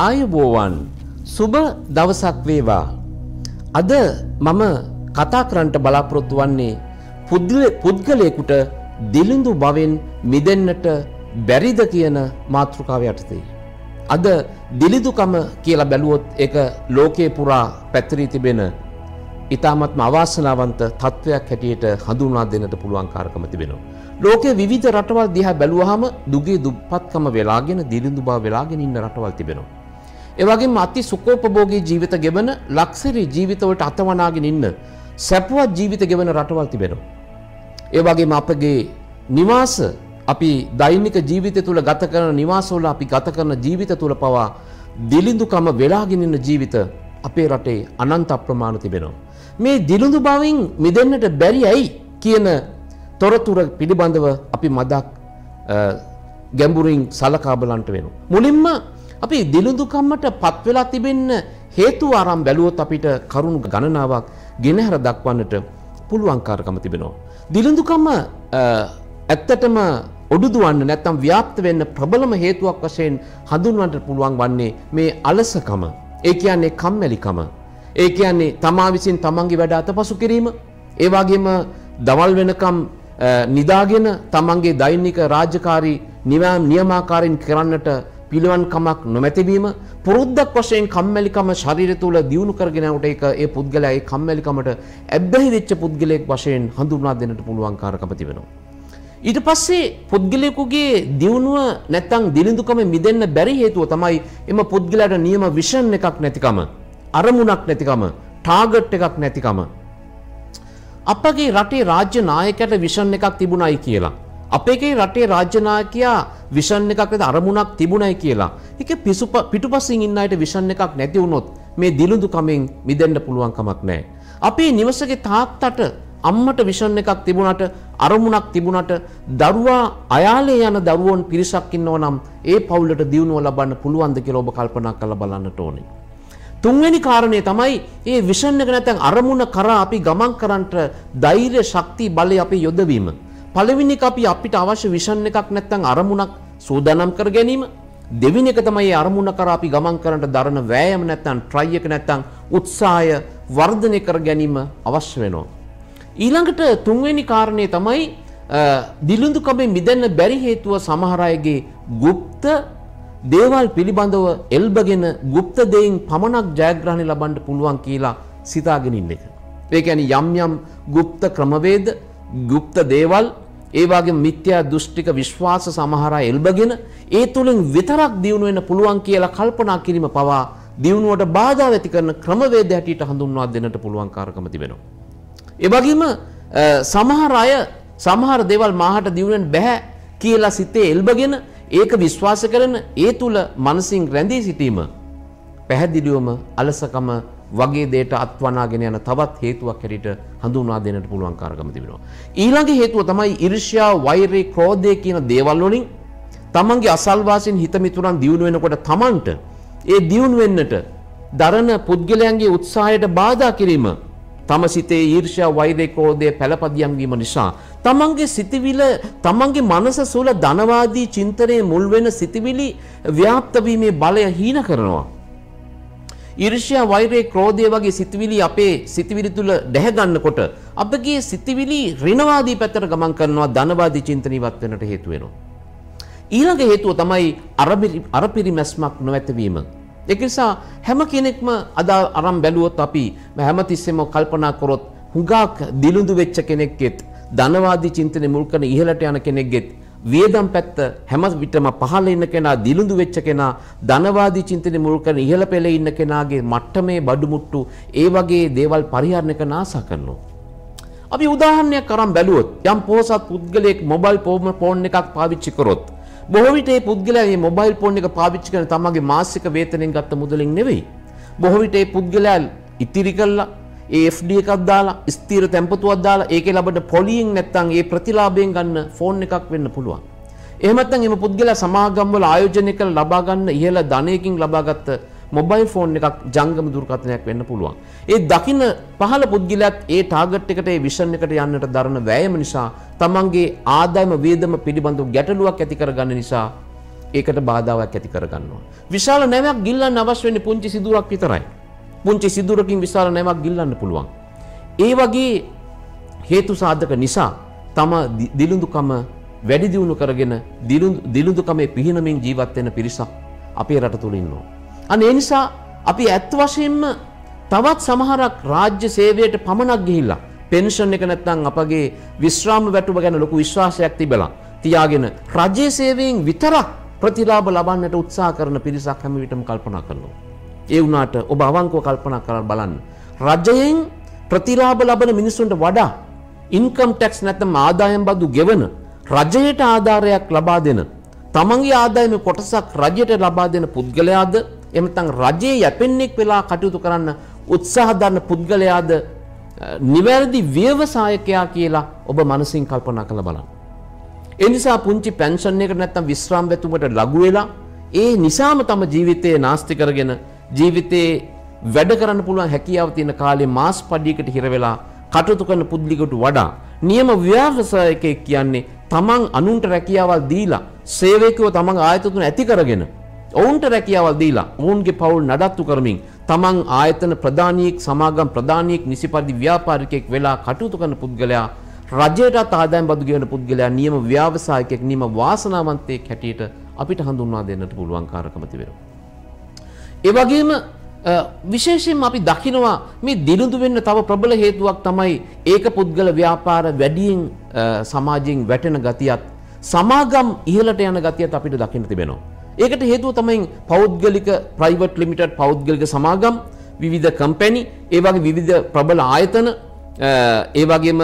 ආයුබෝවන් සුබ දවසක් වේවා. අද මම කතා කරන්නට බලාපොරොත්තු වන්නේ පුද්ගලයෙකුට දිලිඳු බවෙන් මිදෙන්නට බැරිද කියන මාතෘකාව යටතේ. අද දිලිඳුකම කියලා බැලුවොත් ඒක ලෝකේ පුරා පැතිරී තිබෙන ඉතාමත්ම අවාසනාවන්ත තත්වයක් හැටියට හඳුන්වා දෙන්නට පුළුවන් කාර්කම තිබෙනවා. ලෝකයේ විවිධ රටවල් දිහා බැලුවාම දුගී දුප්පත්කම වෙලාගෙන දිලිඳු බව වෙලාගෙන ඉන්න රටවල් තිබෙනවා. ඒ වගේම අති සුඛෝපභෝගී ජීවිත ගෙවන ලක්ෂරි ජීවිතවලට අතවනාගෙන ඉන්න සැපවත් ජීවිත ගෙවන රටවල් තිබෙනවා. ඒ වගේම අපගේ නිවාස අපි දෛනික ජීවිතය තුළ ගත කරන නිවාසවල අපි ගත කරන ජීවිත තුළ පවා දිලිඳුකම වෙලාගෙන ඉන්න ජීවිත අපේ රටේ අනන්ත අප්‍රමාණ තිබෙනවා. මේ දිලිඳු බවින් මිදෙන්නට බැරි ඇයි කියන තොරතුර පිළිබඳව අපි මදක් ගැඹුරින් සලකා බලන්නට වෙනවා. මුලින්ම අපි දිලිඳුකමට පත් වෙලා තිබෙන්න හේතු ආරම් බැලුවොත් අපිට කරුණු ගණනාවක් ගෙනහැර දක්වන්නට පුළුවන්කාරකම තිබෙනවා. දිලිඳුකම ඇත්තටම ඔඩුදුවන්න නැත්නම් ව්‍යාප්ත වෙන්න ප්‍රබලම හේතුවක් වශයෙන් හඳුන්වන්නට පුළුවන් වන්නේ මේ අලසකම. ඒ කියන්නේ කම්මැලිකම. ඒ කියන්නේ තමා විසින් තමන්ගේ වැඩ අතපසු කිරීම. ඒ වගේම දවල් වෙනකම් නිදාගෙන තමන්ගේ දෛනික රාජකාරී නියමාකාරයෙන් කරන්නට පිළිවන්කමක් නොමැතිවීම, පුරුද්දක් වශයෙන් කම්මැලිකම ශරීරය තුළ දියුණු කරගෙන යනකොට ඒක ඒ පුද්ගලයා ඒ කම්මැලිකමට ඇබ්බැහි වෙච්ච පුද්ගලයෙක් වශයෙන් හඳුන්වා දෙන්නට පුළුවන් කාර්කම තිබෙනවා. ඊට පස්සේ පුද්ගලයෙකුගේ දියුණුව නැත්තම් දිලිඳුකම මිදෙන්න බැරි හේතුව තමයි එම පුද්ගලයාට නියම විෂන් එකක් නැතිකම, අරමුණක් නැතිකම, ටාගට් එකක් නැතිකම. අපගේ රටේ රාජ්‍ය නායකයට විෂන් එකක් තිබුණයි කියලා. අපේ රටේ රාජ්‍ය නායකයා විෂන් එකක් නැති අරමුණක් තිබුණයි කියලා. ඒක පිටුපසින් ඉන්න අයට විෂන් එකක් නැති වුණොත් මේ දිලිඳුකමෙන් මිදෙන්න පුළුවන් කමක් නැහැ. අපේ නිවසේගේ තාත්තට අම්මට විෂන් එකක් තිබුණාට අරමුණක් තිබුණාට දරුවා අයාලේ යන දරුවෝන් පිරිසක් ඉන්නවා නම් ඒ පවුලට දියුණුව ලබන්න පුළුවන්ද කියලා ඔබ කල්පනා කරලා බලන්නට ඕනේ. තුන්වෙනි කාරණේ තමයි මේ විෂන් එක නැත්නම් අරමුණ කරා අපි ගමන් කරන්නට ධෛර්ය ශක්තිය බලය අපි යොදවීම. පළවෙනි එක අපි අපිට අවශ්‍ය විෂන් එකක් නැත්නම් අරමුණක් සූදානම් කර ගැනීම. දෙවෙනි එක තමයි අරමුණ කරා අපි ගමන් කරන්නට දරන වෑයම නැත්නම් ට්‍රයි එක නැත්නම් උත්සාහය වර්ධනය කර ගැනීම අවශ්‍ය වෙනවා. ඊළඟට තුන්වෙනි කාරණේ තමයි දිලිඳුකමෙන් මිදෙන්න බැරි හේතුව සමහර අයගේ গুপ্ত දේවල් පිළිබඳව එල්බගෙන গুপ্ত දෙයින් පමණක් ජයග්‍රහණය ලබන්න පුළුවන් කියලා සිතාගෙන ඉන්න එක. ඒ කියන්නේ යම් යම් গুপ্ত ක්‍රමවේද, গুপ্ত දේවල්, ඒ වගේම මිත්‍යා දෘෂ්ටික විශ්වාස සමහර අය එල්බගෙන ඒ තුලින් විතරක් දියුණු වෙන්න පුළුවන් කියලා කල්පනා කිරීම පවා දියුණුවට බාධා ඇති කරන ක්‍රමවේද හැටියට හඳුන්වා දෙන්නට පුළුවන් කාර්කම තිබෙනවා. ඒ වගේම සමහර අය සමහර දේවල් මාහට දියුණු වෙන්න බෑ කියලා සිතේ එල්බගෙන ඒක විශ්වාස කරන ඒ තුල මනසින් රැඳී සිටීම පැහැදිලිවම අලසකම වගේ දෙයට අත්වනාගෙන යන තවත් හේතුවක් හැටියට හඳුන්වා දෙන්නට පුළුවන් කාර්කම තිබෙනවා. ඊළඟ හේතුව තමයි ඊර්ෂ්‍යා, වෛරය, ක්‍රෝධය කියන දේවල් වලින් තමන්ගේ අසල්වාසීන් හිත මිතුරන් දියුණු වෙනකොට තමන්ට ඒ දියුණු වෙන්නට දරන පුද්ගලයන්ගේ උත්සාහයට බාධා කිරීම, තම සිතේ ඊර්ෂ්‍යා, වෛරය, ක්‍රෝධය පළපදියම් වීම නිසා තමන්ගේ සිතවිල, තමන්ගේ මනස සුල ධනවාදී චින්තනයේ මුල් වෙන සිතවිලි ව්‍යාප්ත වීමේ බලය හීන කරනවා. ඊර්ෂ්‍යා, වෛරය, ක්‍රෝධය වගේ සිතවිලි අපේ සිතවිලි තුල දැහැ ගන්නකොට අපගේ සිතවිලි ඍණවාදී පැත්තට ගමන් කරනවා, ධනවාදී චින්තන ඉවත් වෙනට හේතු වෙනවා. ඊළඟ හේතුව තමයි අරපිරිමැස්මක් නොඇතිවීම. ඒක නිසා හැම කෙනෙක්ම අද අරන් බැලුවොත් අපි හැමතිස්සෙම කල්පනා කරොත් හුඟක් දිලිඳු වෙච්ච කෙනෙක්ගෙත්, ධනවාදී චින්තනයේ මුල් කරන ඉහළට යන කෙනෙක්ගෙත් වියදම් පැත්ත හැම විටම පහළ ඉන්න කෙනා, දිලිඳු වෙච්ච කෙනා, ධනවාදී චින්තනයේ මුල් කරන ඉහළ පෙළේ ඉන්න කෙනාගේ මට්ටමේ බඩුමුට්ටු ඒ වගේ දේවල් පරිහරණය කරන ආසා කරනවා. අපි උදාහරණයක් අරන් බැලුවොත් යම් පොහොසත් පුද්ගලයෙක් මොබයිල් ෆෝන් එකක් පාවිච්චි කරොත් බොහෝ විට මේ පුද්ගලයා මේ මොබයිල් ෆෝන් එක පාවිච්චි කරන තමගේ මාසික වේතනෙන් ගත්ත මුදලින් නෙවෙයි. බොහෝ විට මේ පුද්ගලයා ඉතිරි කළා ඒ FD එකක් දාලා, ස්ථිර තැන්පතුවක් දාලා ඒකේ ලබන පොලියෙන් නැත්තම් ඒ ප්‍රතිලාභයෙන් ගන්න ෆෝන් එකක් වෙන්න පුළුවන්. එහෙම නැත්නම් එම පුද්ගලයා සමාගම් වල ආයෝජනය කරලා ලබා ගන්න ඉහළ ධනයකින් ලබාගත් මොබයිල් ෆෝන් එකක් ජංගම දුරකථනයක් වෙන්න පුළුවන්. ඒ දකින්න පහළ පුද්ගලයාත් ඒ ටාගට් එකට, ඒ විෂන් එකට යන්නට දරන වෑයම නිසා තමන්ගේ ආදායම වියදම පිළිබඳව ගැටලුවක් ඇති කරගන්න නිසා ඒකට බාධාවක් ඇති කරගන්නවා. විශාල නැවක් ගිල්ලන්න අවශ්‍ය වෙන්නේ පුංචි සිදුරක් විතරයි. පුංචි සිදුරකින් විශාල නැවක් ගිල්ලන්න පුළුවන්. ඒ වගේ හේතු සාධක නිසා තම දිලුඳුකම වැඩි දියුණු කරගෙන දිලුඳුකමේ පිහිනමින් ජීවත් වෙන පිරිසක් අපේ රට තුල ඉන්නවා. අනේ ඒ නිසා අපි ඇත්ත වශයෙන්ම තවත් සමහරක් රාජ්‍ය සේවයට පමණක් ගිහිල්ලා පෙන්ෂන් එක නැත්නම් අපගේ විශ්‍රාම වැටුප ගැන ලොකු විශ්වාසයක් තිබලා තියාගෙන රාජ්‍ය සේවයෙන් විතරක් ප්‍රතිලාභ ලබන්නට උත්සාහ කරන පිරිසක් හැම විටම කල්පනා කරනවා. ඒ වුණාට ඔබ අවංකව කල්පනා කරලා බලන්න. රජයෙන් ප්‍රතිලාභ ලබන මිනිසුන්ට වඩා ඉන්කම් ටැක්ස් නැත්නම් ආදායම් බදු ගෙවන රජයට ආධාරයක් ලබා දෙන තමන්ගේ ආදායමේ කොටසක් රජයට ලබා දෙන පුද්ගලයාද එහෙම නැත්නම් රජයේ යැපෙන්නෙක් වෙලා කටයුතු කරන්න උත්සාහ දරන පුද්ගලයාද නිවැරදි ව්‍යවසායකයා කියලා ඔබ මනසින් කල්පනා කරලා බලන්න. ඒ නිසා පුංචි පෙන්ෂන් එකකට නැත්නම් විශ්‍රාම වැතුමකට ලඝු වෙලා ඒ නිසාම තම ජීවිතේ නාස්ති කරගෙන ජීවිතේ වැඩ කරන්න පුළුවන් හැකියාව තියෙන කාලේ මාස් පඩියකට හිර වෙලා කටයුතු කරන පුද්ගලයෙකුට වඩා නියම ව්‍යවසායකයෙක් කියන්නේ තමන් අනුන්ට රැකියාවල් දීලා සේවකයෝ තමන් ආයතන ඇති කරගෙන ඔවුන්ට රැකියාවල් දීලා ඔවුන්ගේ පවුල් නඩත්තු කරමින් තමන් ආයතන ප්‍රධානියෙක් සමාගම් ප්‍රධානියෙක් නිසිපරිදි ව්‍යාපාරිකයෙක් වෙලා කටයුතු කරන පුද්ගලයා රජයටත් ආදායම් බදු ගෙවන පුද්ගලයා නියම ව්‍යවසායකයෙක් නියම වාසනාවන්තයෙක් හැටියට අපිට හඳුන්වා දෙන්නට පුළුවන් කාර්යකම තිබෙනවා. ඒ වගේම විශේෂයෙන්ම අපි දකිනවා මේ දිනුදු වෙන්න තව ප්‍රබල හේතුවක් තමයි ඒක පුද්ගල ව්‍යාපාර වැඩියෙන් සමාජයෙන් වැටෙන ගතියත් සමාගම් ඉහළට යන ගතියත් අපිට දකින්න තිබෙනවා. ඒකට හේතුව තමයි පෞද්ගලික ප්‍රයිවට් ලිමිටඩ් පෞද්ගලික සමාගම් විවිධ කම්පැනි ඒ වගේ විවිධ ප්‍රබල ආයතන ඒ වගේම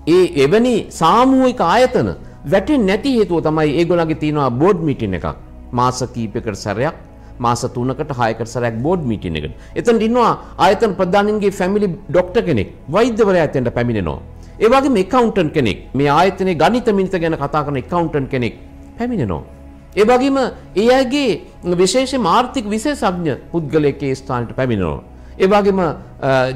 ඒ එවැනි සාමූහික ආයතන වැටෙන්නේ නැති හේතුව තමයි ඒගොල්ලන්ගේ තියෙනවා බෝඩ් මීටින් එකක් මාස කිහිපයකට සැරයක් මාස 3කට 6කට සැරයක් බෝඩ් මීටින් එකකට. එතන ඉන්නවා ආයතන ප්‍රධානීන්ගේ ෆැමිලි ડોක්ටර් කෙනෙක් වෛද්‍යවරයා එතනට පැමිණෙනවා. ඒ වගේම ඇකවුන්ටන්ට් කෙනෙක් මේ ආයතනයේ ගණිත මිනිත ගැන කතා කරන ඇකවුන්ටන්ට් කෙනෙක් පැමිණෙනවා. ඒ වගේම ඒ අයගේ විශේෂම ආර්ථික විශේෂඥ පුද්ගලයෙක් ඒ ස්ථානයට පැමිණෙනවා. ඒ වගේම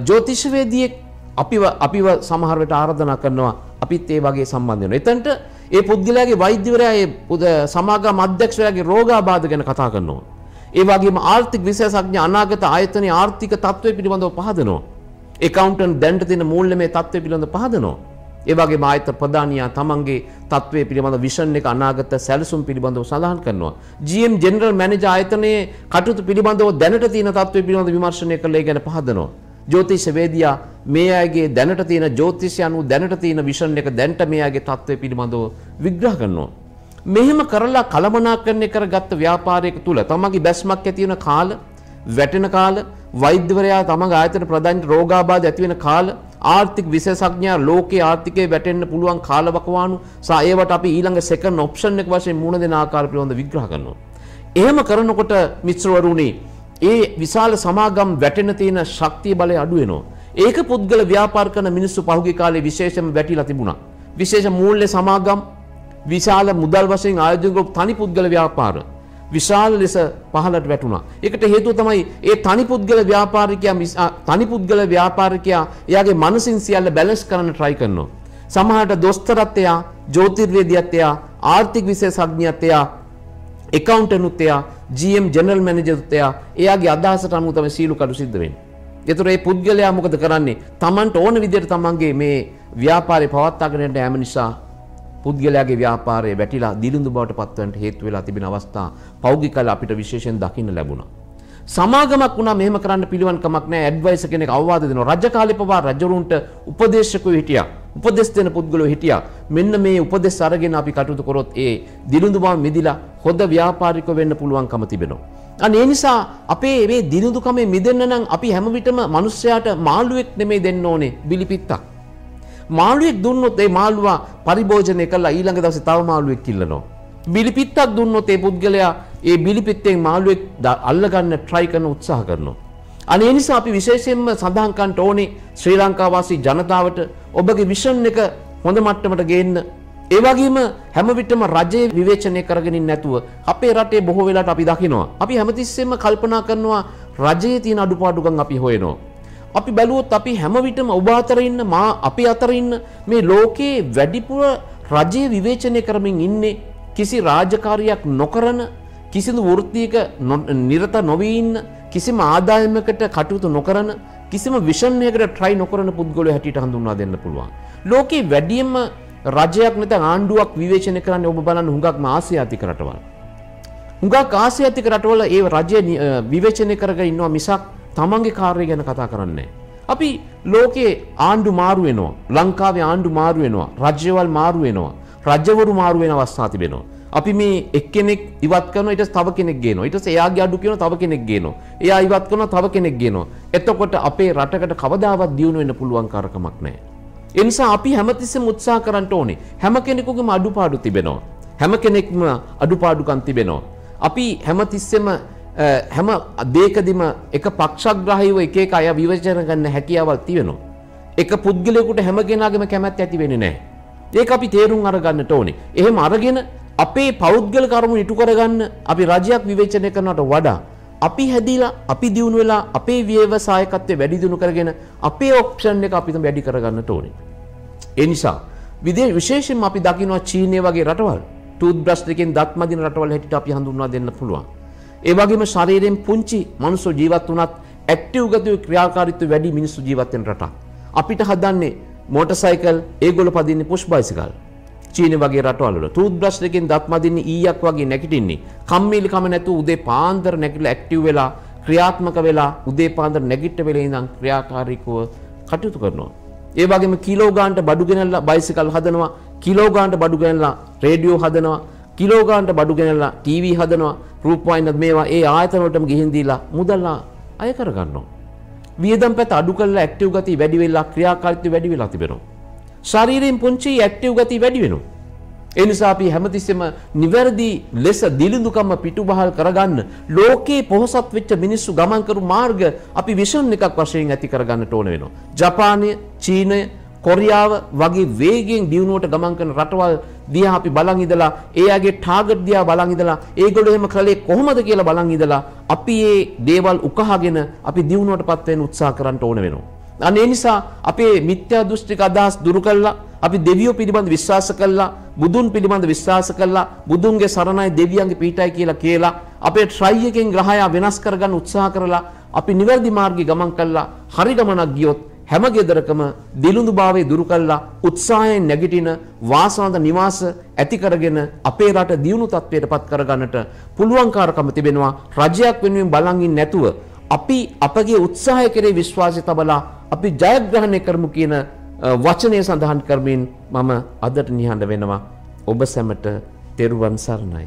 ජ්‍යොතිෂවේදියෙක් අපිව සමහර වෙලට ආරාධනා කරනවා අපිත් ඒ වගේ සම්බන්ධ වෙනවා. එතනට ඒ පුද්ගලයාගේ වෛද්‍යවරයා ඒ සමාගම් අධ්‍යක්ෂයාගේ රෝගාබාධ ගැන කතා කරනවා. ඒ වගේම ආර්ථික විශේෂඥ අනාගත ආයතනයේ ආර්ථික තත්ත්වය පිළිබඳව පහදනවා. ඇකවුන්ටන්ට් දැනට තියෙන මූල්‍යමය තත්ත්වය පිළිබඳව පහදනවා. ඒ වගේම ආයතන ප්‍රධානියා තමන්ගේ තත්ත්වය පිළිබඳව විෂන් එක අනාගත සැලසුම් පිළිබඳව සඳහන් කරනවා. GM ජෙනරල් මැනේජර් ආයතනයේ කටයුතු පිළිබඳව දැනට තියෙන තත්ත්වය පිළිබඳව විමර්ශනය කරලා ඒ ගැන පහදනවා. ජ්‍යොතිෂවේදියා මේ අයගේ දැනට තියෙන ජ්‍යොතිෂය අනුව දැනට තියෙන විෂන් එක දැනට මේ අයගේ තත්ත්වය පිළිබඳව විග්‍රහ කරනවා. මෙහෙම කරලා කලමනාකරණය කරගත්ත ව්‍යාපාරයක තුල තමන්ගේ බැස්මක් ඇති වෙන කාල, වැටෙන කාල, වෛද්‍යවරයා තමන්ගේ ආයතන ප්‍රධානීන්ට රෝගාබාධ ඇති වෙන කාල, ආර්ථික විශේෂඥයා ලෝකයේ ආර්ථිකයේ වැටෙන්න පුළුවන් කාලවකවානු සහ ඒවට අපි ඊළඟ සෙකන්ඩ් ඔප්ෂන් එක වශයෙන් මුණ දෙන ආකාර පිළිබඳව විග්‍රහ කරනවා. එහෙම කරනකොට මිත්‍රවරුනි ඒ විශාල සමාගම් වැටෙන තියෙන ශක්තිය බලය අඩු වෙනවා. ඒක පුද්ගල ව්‍යාපාර කරන මිනිස්සු පහුගිය කාලේ විශේෂයෙන්ම වැටිලා තිබුණා. විශේෂ මූල්‍ය සමාගම් විශාල මුදල් වශයෙන් ආයෝජන කරපු තනි පුද්ගල ව්‍යාපාර විශාල ලෙස පහළට වැටුණා. ඒකට හේතුව තමයි ඒ තනි පුද්ගල ව්‍යාපාරිකයා එයාගේ මනසින් සියල්ල බැලන්ස් කරන්න try කරනවා. සමහරට දොස්තරත් එයා, ජ්‍යොතිර්වේදියත් එයා, ආර්ථික විශේෂඥයත් එයා, ඇකවුන්ටන්ට්ත් එයා, GM ජෙනරල් මැනේජර්ත් එයාගේ අදහසට අනුව තමයි සීලු කඩු සිද්ධ වෙන්නේ. ඒතර මේ පුද්ගලයා මොකද කරන්නේ? Tamanට ඕන විදිහට තමන්ගේ මේ ව්‍යාපාරේ පවත්වාගෙන යන්න යාම නිසා පුද්ගලයාගේ ව්‍යාපාරයේ වැටිලා දිලිඳු බවට පත්වන්නට හේතු වෙලා තිබෙන අවස්ථා පෞද්ගලික කල අපිට විශේෂයෙන් දකින්න ලැබුණා. සමාගමක් වුණා මෙහෙම කරන්න පිළිවන් කමක් නැහැ. ඇඩ්වයිසර් කෙනෙක් අවවාද දෙනවා. රජ කාලේ පවා රජවරුන්ට උපදේශකයෝ හිටියා. උපදෙස් දෙන පුද්ගලයෝ හිටියා. මෙන්න මේ උපදෙස් අරගෙන අපි කටයුතු කරොත් ඒ දිලිඳු බව මිදිලා හොඳ ව්‍යාපාරිකව වෙන්න පුළුවන්කම තිබෙනවා. අනේ ඒ නිසා අපේ මේ දිලිඳුකමේ මිදෙන්න නම් අපි හැම විටම මිනිස්සයාට මාළුවෙක් නෙමෙයි දෙන්න ඕනේ බිලිපිත්තක්. මාළුවෙක් දුන්නොත් ඒ මාළුවා පරිභෝජනය කළා ඊළඟ දවසේ තව මාළුවෙක් කිල්ලනවා. බිලිපිත්තක් දුන්නොත් ඒ පුද්ගලයා ඒ බිලිපිත්තෙන් මාළුවෙක් අල්ලගන්න try කරන උත්සාහ කරනවා. අනේ ඒ නිසා අපි විශේෂයෙන්ම සඳහන් කරන්න ඕනේ ශ්‍රී ලංකා වාසී ජනතාවට ඔබගේ විෂන් එක හොඳ මට්ටමට ගේන්න. ඒ වගේම හැම විටම රජයේ විවේචනය කරගෙන ඉන්නේ නැතුව අපේ රටේ බොහෝ වෙලාවට අපි දකිනවා. අපි හැමතිස්සෙම කල්පනා කරනවා රජයේ තියෙන අඩුපාඩුකම් අපි හොයනවා. අපි බැලුවොත් අපි හැම විටම ඔබ අතර ඉන්න අපි අතර ඉන්න මේ ලෝකයේ වැඩිපුර රජයේ විවේචනය කරමින් ඉන්නේ කිසි රාජකාරියක් නොකරන කිසිදු වෘත්තියක නිරත නොවී ඉන්න කිසිම ආදායමකට කටයුතු නොකරන කිසිම විෂන් එකකට try නොකරන පුද්ගලයෝ හැටියට හඳුන්වා දෙන්න පුළුවන්. ලෝකේ වැඩිම රජයක් නැත්නම් ආණ්ඩුවක් විවේචනය කරන්නේ ඔබ බලන්න හුඟක්ම ආසියාතික රටවල්. හුඟක් ආසියාතික රටවල ඒ රජය විවේචනය කරගෙන ඉන්නවා මිසක් තමන්ගේ කාර්යය ගැන කතා කරන්නේ නැහැ. අපි ලෝකේ ආණ්ඩු මාරු වෙනවා. ලංකාවේ ආණ්ඩු මාරු වෙනවා. රජ්‍යවල් මාරු වෙනවා. රජවරු මාරු වෙන අවස්ථා තිබෙනවා. අපි මේ එක්කෙනෙක් ඉවත් කරනවා ඊට පස්සේ තව කෙනෙක් ගේනවා. ඊට පස්සේ එයාගේ අඩු කියනවා තව කෙනෙක් ගේනවා. එයා ඉවත් කරනවා තව කෙනෙක් ගේනවා. එතකොට අපේ රටකට කවදාවත් දියුණු වෙන්න පුළුවන් කාරකමක් නැහැ. ඒ නිසා අපි හැමතිස්සෙම උත්සාහ කරන්න ඕනේ. හැම කෙනෙකුගේම අඩුපාඩු තිබෙනවා. හැම කෙනෙක්ම අඩුපාඩුකම් තිබෙනවා. අපි හැමතිස්සෙම හැම දෙයකදීම එක පක්ෂග්‍රාහීව එක එක අය විවේචන ගන්න හැකියාවල් තියෙනවා. එක පුද්ගලයෙකුට හැම කෙනාගේම කැමැත්ත ඇති වෙන්නේ නැහැ. ඒක අපි තේරුම් අරගන්නට ඕනේ. එහෙම අරගෙන අපේ පෞද්ගල කර්ම ඉටු කරගන්න අපි රජයක් විවේචනය කරනවට වඩා අපි හැදිලා අපි දියුණු වෙලා අපේ ව්‍යවසායකත්වය වැඩි දියුණු කරගෙන අපේ ඔප්ෂන් එක අපිට වැඩි කරගන්නට ඕනේ. ඒ නිසා විශේෂයෙන්ම අපි දකිනවා චීනය වගේ රටවල් ටූත් බ්‍රෂ් එකෙන් දත් මදින රටවල් හැටියට අපි හඳුන්වා දෙන්න පුළුවන්. ඒ වගේම ශරීරයෙන් පුංචි මිනිස්සු ජීවත් වුණත් ඇක්ටිව් ගතිය ක්‍රියාකාරීත්වය වැඩි මිනිස්සු ජීවත් වෙන රටක්. අපිට හදන්නේ මෝටර් සයිකල් ඒගොල්ලෝ පදින්නේ පුෂ් බයිසිකල්. චීන වගේ රටවල් වල ටූත් බ්‍රෂ් එකෙන් දත් මදින්නේ ඊයක් වගේ නැගිටින්නේ. කම්මැලිකම නැතුව උදේ පාන්දර නැගිටලා ඇක්ටිව් වෙලා ක්‍රියාත්මක වෙලා උදේ පාන්දර නැගිට වෙලේ ඉඳන් ක්‍රියාකාරීකව කටයුතු කරනවා. ඒ වගේම කිලෝ ගානට බඩු ගෙනල්ලා බයිසිකල් හදනවා. කිලෝ ගානට බඩු ගෙනල්ලා රේඩියෝ හදනවා. කිලෝ ගානට බඩු ගෙනල්ලා ටීවී හදනවා. රූපවාහිනී මේවා ඒ ආයතන වලටම ගිහින් දීලා මුදල් අය කර ගන්නවා. වියදම් පැත්ත අඩු කරලා ඇක්ටිව් ගතිය වැඩි වෙලා ක්‍රියාකාරීත්වය වැඩි වෙලා තිබෙනවා. ශරීරයෙන් පුංචි ඇක්ටිව් ගතිය වැඩි වෙනවා. ඒ නිසා අපි හැමතිස්සෙම නිවැරදි ලෙස දිලිඳුකම පිටුබහල් කරගන්න ලෝකේ පොහොසත් වෙච්ච මිනිස්සු ගමන් කරු මාර්ග අපි විෂන් එකක් වශයෙන් ඇති කරගන්නට ඕන වෙනවා. ජපානය, චීනය, කොරියාව වගේ වේගයෙන් දියුණුවට ගමන් කරන රටවල් දිහා අපි බලන් ඉඳලා එයාගේ ටාගට් දිහා බලන් ඉඳලා ඒගොල්ලෝ එහෙම කළේ කොහොමද කියලා බලන් ඉඳලා අපි මේ දේවල් උකහාගෙන අපි දියුණුවටපත් වෙන්න උත්සාහ කරන්න ඕන වෙනවා. අනේ නිසා අපේ මිත්‍යා දෘෂ්ටික අදහස් දුරු කළා අපි දෙවියෝ පිළිබඳ විශ්වාස කළා බුදුන් පිළිබඳ විශ්වාස කළා බුදුන්ගේ සරණයි දෙවියන්ගේ පීඨයි කියලා අපේ ට්‍රයි එකෙන් ග්‍රහය වෙනස් කරගන්න උත්සාහ කරලා අපි නිවැරදි මාර්ගයේ ගමන් කළා හරි ගමනක් ගියොත් හැම ගෙදරකම දිලුඳුභාවය දුරු කළා උත්සාහයෙන් නැගිටින වාසනාවන්ත නිවාස ඇති කරගෙන අපේ රට දියුණු තත්ත්වයටපත් කරගන්නට පුළුවන්කාරකම තිබෙනවා රජයක් වෙනුවෙන් බලන් ඉන්නේ නැතුව අපි අපගේ උත්සාහය කෙරේ විශ්වාසය තබලා අපි ජයග්‍රහණය කරමු කියන වචනය සඳහන් කරමින් මම අදට නිහඬ වෙනවා ඔබ සැමට තෙරුවන් සරණයි.